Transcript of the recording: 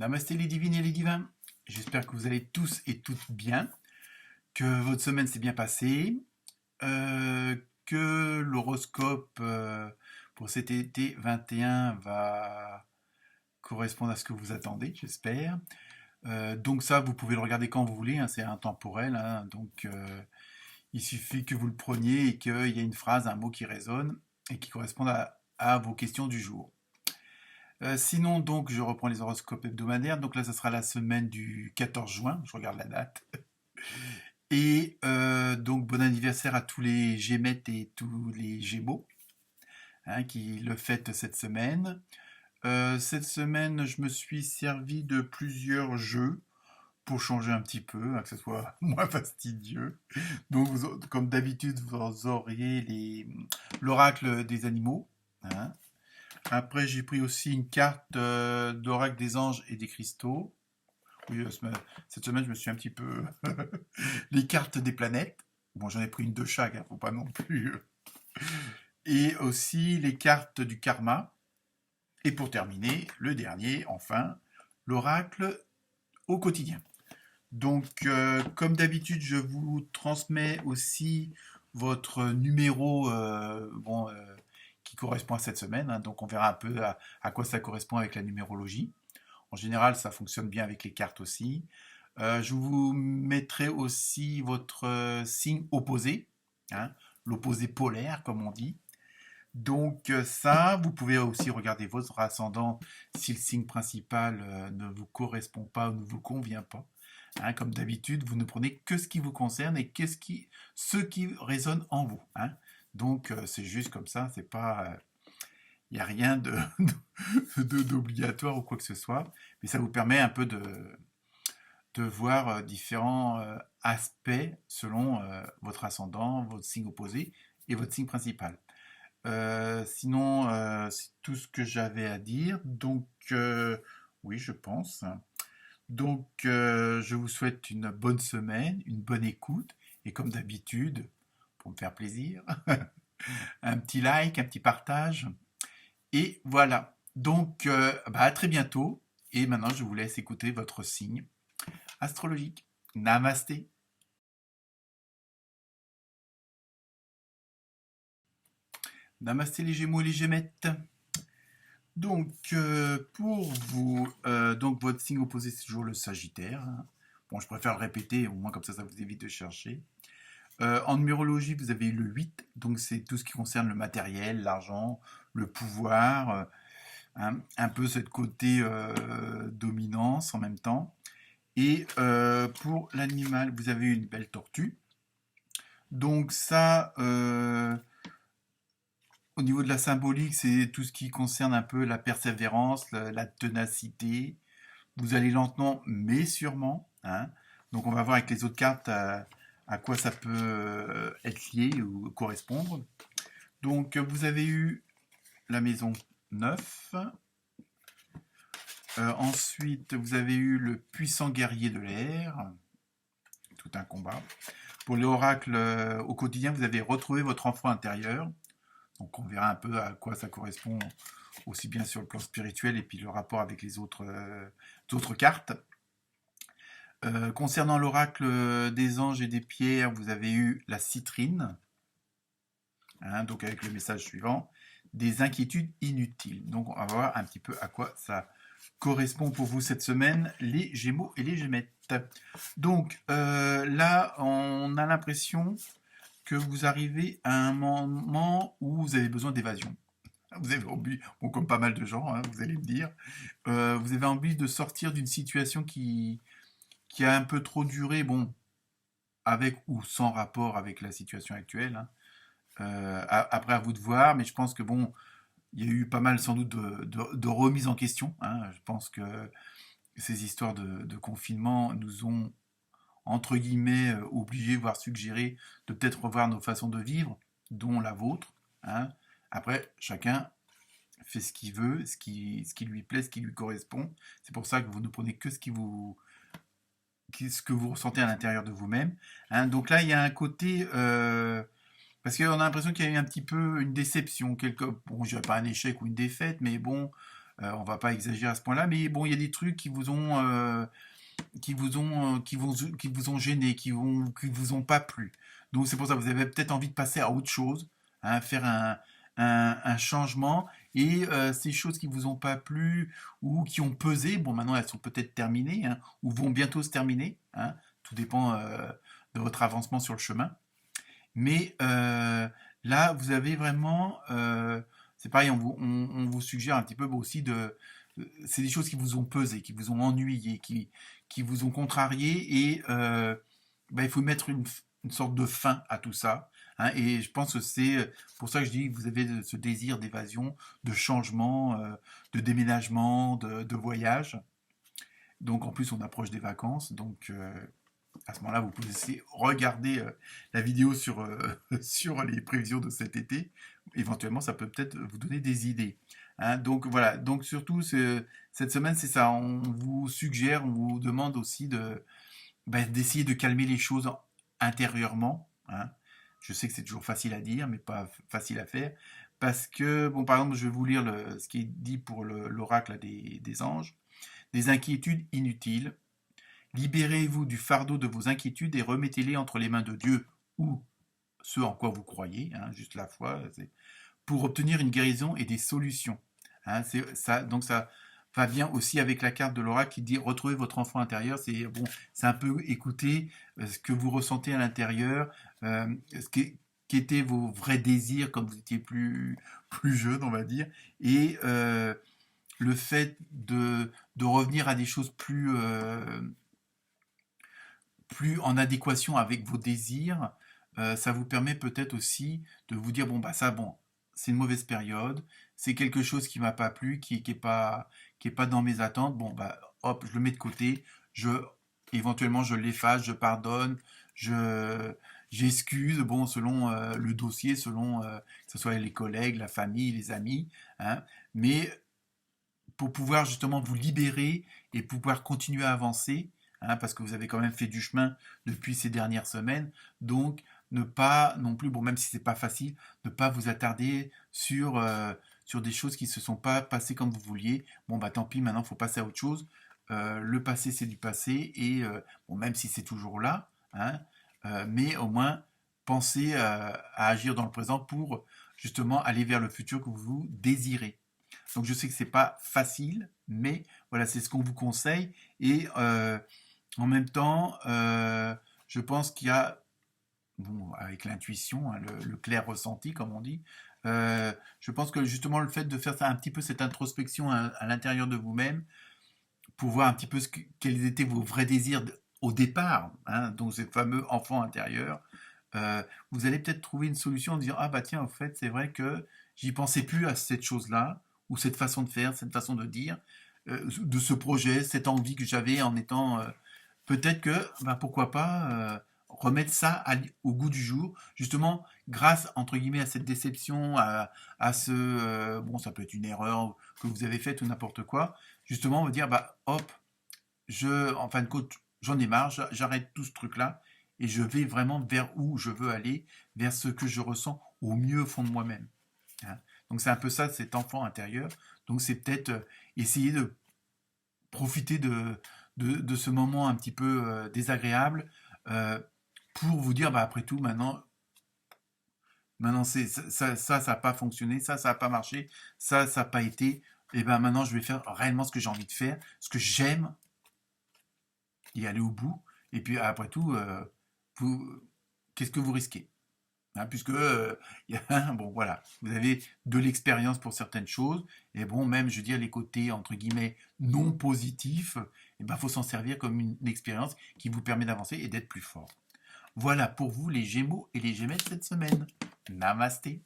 Namasté les divines et les divins. J'espère que vous allez tous et toutes bien, que votre semaine s'est bien passée, que l'horoscope pour cet été 21 va correspondre à ce que vous attendez, j'espère. Donc ça, vous pouvez le regarder quand vous voulez, hein, c'est intemporel, hein, donc il suffit que vous le preniez et qu'il y ait une phrase, un mot qui résonne et qui corresponde à vos questions du jour. Sinon, donc, je reprends les horoscopes hebdomadaires. Donc là, ça sera la semaine du 14 juin. Je regarde la date. Et donc, bon anniversaire à tous les Gémettes et tous les Gémeaux, hein, qui le fêtent cette semaine. Cette semaine, je me suis servi de plusieurs jeux pour changer un petit peu, hein, que ce soit moins fastidieux. Donc, comme d'habitude, vous auriez l'oracle des animaux, hein. Après, j'ai pris aussi une carte d'oracle des anges et des cristaux. Oui, cette semaine, je me suis un petit peu... les cartes des planètes. Bon, j'en ai pris une de chaque, hein, faut pas non plus... Et aussi les cartes du karma. Et pour terminer, le dernier, enfin, l'oracle au quotidien. Donc, comme d'habitude, je vous transmets aussi votre numéro qui correspond à cette semaine, hein. Donc, on verra un peu à quoi ça correspond avec la numérologie. En général, ça fonctionne bien avec les cartes aussi. Je vous mettrai aussi votre signe opposé, hein, l'opposé polaire, comme on dit. Donc ça, vous pouvez aussi regarder votre ascendant si le signe principal ne vous correspond pas ou ne vous convient pas. Hein, comme d'habitude, vous ne prenez que ce qui vous concerne et ce qui résonne en vous, hein. Donc c'est juste comme ça, c'est pas, il n'y a rien d'obligatoire ou quoi que ce soit, mais ça vous permet un peu de voir différents aspects selon votre ascendant, votre signe opposé et votre signe principal. Sinon, c'est tout ce que j'avais à dire. Donc, oui, je pense. Donc, je vous souhaite une bonne semaine, une bonne écoute. Et comme d'habitude, pour me faire plaisir, un petit like, un petit partage. Et voilà. Donc, à très bientôt. Et maintenant, je vous laisse écouter votre signe astrologique. Namasté. Namasté les Gémeaux et les Gémettes. Donc, pour vous, donc votre signe opposé, c'est toujours le Sagittaire, hein. Bon, je préfère le répéter, au moins comme ça vous évite de chercher. En numérologie, vous avez le 8, donc c'est tout ce qui concerne le matériel, l'argent, le pouvoir, hein, un peu ce côté dominance en même temps. Et pour l'animal, vous avez une belle tortue. Donc ça, au niveau de la symbolique, c'est tout ce qui concerne un peu la persévérance, la ténacité. Vous allez lentement, mais sûrement, hein. Donc on va voir avec les autres cartes à quoi ça peut être lié ou correspondre. Donc vous avez eu la maison 9. Ensuite, vous avez eu le puissant guerrier de l'air. Tout un combat. Pour l'oracle au quotidien, vous avez retrouvé votre enfant intérieur. Donc on verra un peu à quoi ça correspond aussi bien sur le plan spirituel et puis le rapport avec les autres cartes. Concernant l'oracle des anges et des pierres, vous avez eu la citrine, hein, donc avec le message suivant, des inquiétudes inutiles. Donc on va voir un petit peu à quoi ça correspond pour vous cette semaine, les Gémeaux et les Gémettes. Donc là, on a l'impression que vous arrivez à un moment où vous avez besoin d'évasion. Vous avez envie, bon, comme pas mal de gens, hein, vous allez me dire, vous avez envie de sortir d'une situation qui a un peu trop duré, bon, avec ou sans rapport avec la situation actuelle, hein. Après, à vous de voir, mais je pense que bon, il y a eu pas mal sans doute de remises en question, hein. Je pense que ces histoires de confinement nous ont, entre guillemets, obligés, voire suggérés de peut-être revoir nos façons de vivre, dont la vôtre, hein. Après, chacun fait ce qu'il veut, ce qui lui plaît, ce qui lui correspond. C'est pour ça que vous ne prenez que ce que vous ressentez à l'intérieur de vous-même, hein. Donc là, il y a un côté... parce qu'on a l'impression qu'il y a eu un petit peu une déception, bon, je dirais pas un échec ou une défaite, mais bon, On va pas exagérer à ce point-là, mais bon, il y a des trucs qui vous ont gêné, qui vous ont pas plu. Donc c'est pour ça que vous avez peut-être envie de passer à autre chose, hein, faire un changement. Et ces choses qui vous ont pas plu ou qui ont pesé, bon maintenant elles sont peut-être terminées, hein, ou vont bientôt se terminer, hein, tout dépend de votre avancement sur le chemin. Mais là, vous avez vraiment, c'est pareil, on vous suggère un petit peu aussi c'est des choses qui vous ont pesé, qui vous ont ennuyé, qui vous ont contrarié, et il faut mettre une sorte de fin à tout ça, hein. Et je pense que c'est pour ça que je dis que vous avez ce désir d'évasion, de changement, de déménagement, de voyage. Donc en plus, on approche des vacances, donc à ce moment-là, vous pouvez aussi regarder la vidéo sur, sur les prévisions de cet été. Éventuellement, ça peut peut-être vous donner des idées, hein. Donc voilà, donc surtout cette semaine, c'est ça. On vous suggère, on vous demande aussi d'essayer de calmer les choses intérieurement, hein. Je sais que c'est toujours facile à dire, mais pas facile à faire. Parce que, bon, par exemple, je vais vous lire ce qui est dit pour l'oracle des anges. Des inquiétudes inutiles. Libérez-vous du fardeau de vos inquiétudes et remettez-les entre les mains de Dieu ou ce en quoi vous croyez, hein, juste la foi, pour obtenir une guérison et des solutions, hein. Ça, donc ça va bien aussi avec la carte de l'oracle qui dit retrouvez votre enfant intérieur. C'est bon, c'est un peu écouter ce que vous ressentez à l'intérieur, qui étaient vos vrais désirs quand vous étiez plus jeune, on va dire, et le fait de revenir à des choses plus en adéquation avec vos désirs, ça vous permet peut-être aussi de vous dire bon bah ça bon, c'est une mauvaise période, c'est quelque chose qui m'a pas plu, qui est pas dans mes attentes, bon bah hop, je le mets de côté, éventuellement je l'efface, je pardonne, je j'excuse, bon selon le dossier, selon que ce soit les collègues, la famille, les amis, hein, mais pour pouvoir justement vous libérer et pouvoir continuer à avancer, hein, parce que vous avez quand même fait du chemin depuis ces dernières semaines. Donc, ne pas non plus, bon, même si c'est pas facile, ne pas vous attarder sur des choses qui se sont pas passées comme vous vouliez. Bon, bah tant pis, maintenant, il faut passer à autre chose. Le passé, c'est du passé, et bon, même si c'est toujours là, hein, mais au moins, pensez à agir dans le présent pour justement aller vers le futur que vous désirez. Donc je sais que c'est pas facile, mais voilà, c'est ce qu'on vous conseille. Et en même temps, je pense qu'il y a, bon, avec l'intuition, hein, le clair ressenti, comme on dit, je pense que justement le fait de faire ça, un petit peu cette introspection à l'intérieur de vous-même, pour voir un petit peu quels étaient vos vrais désirs au départ, hein, donc ce fameux enfant intérieur, vous allez peut-être trouver une solution en disant ah bah tiens, en fait, c'est vrai que j'y pensais plus à cette chose-là, ou cette façon de faire, cette façon de dire, de ce projet, cette envie que j'avais en étant. Peut-être que, bah, pourquoi pas remettre ça au goût du jour, justement, grâce, entre guillemets, à cette déception, à bon, ça peut être une erreur que vous avez faite ou n'importe quoi, justement, on va dire, bah, hop, en fin de compte, j'en ai marre, j'arrête tout ce truc-là, et je vais vraiment vers où je veux aller, vers ce que je ressens au mieux au fond de moi-même, hein. Donc c'est un peu ça, cet enfant intérieur. Donc c'est peut-être essayer de profiter de ce moment un petit peu désagréable, euh, pour vous dire, bah, après tout, maintenant ça n'a pas fonctionné, ça n'a pas marché, ça n'a pas été, et ben maintenant je vais faire réellement ce que j'ai envie de faire, ce que j'aime, y aller au bout, et puis après tout, vous, qu'est-ce que vous risquez, hein, puisque bon voilà, vous avez de l'expérience pour certaines choses, et bon même je veux dire les côtés entre guillemets non positifs, et ben faut s'en servir comme une expérience qui vous permet d'avancer et d'être plus fort. Voilà pour vous les Gémeaux et les Gémettes cette semaine. Namasté.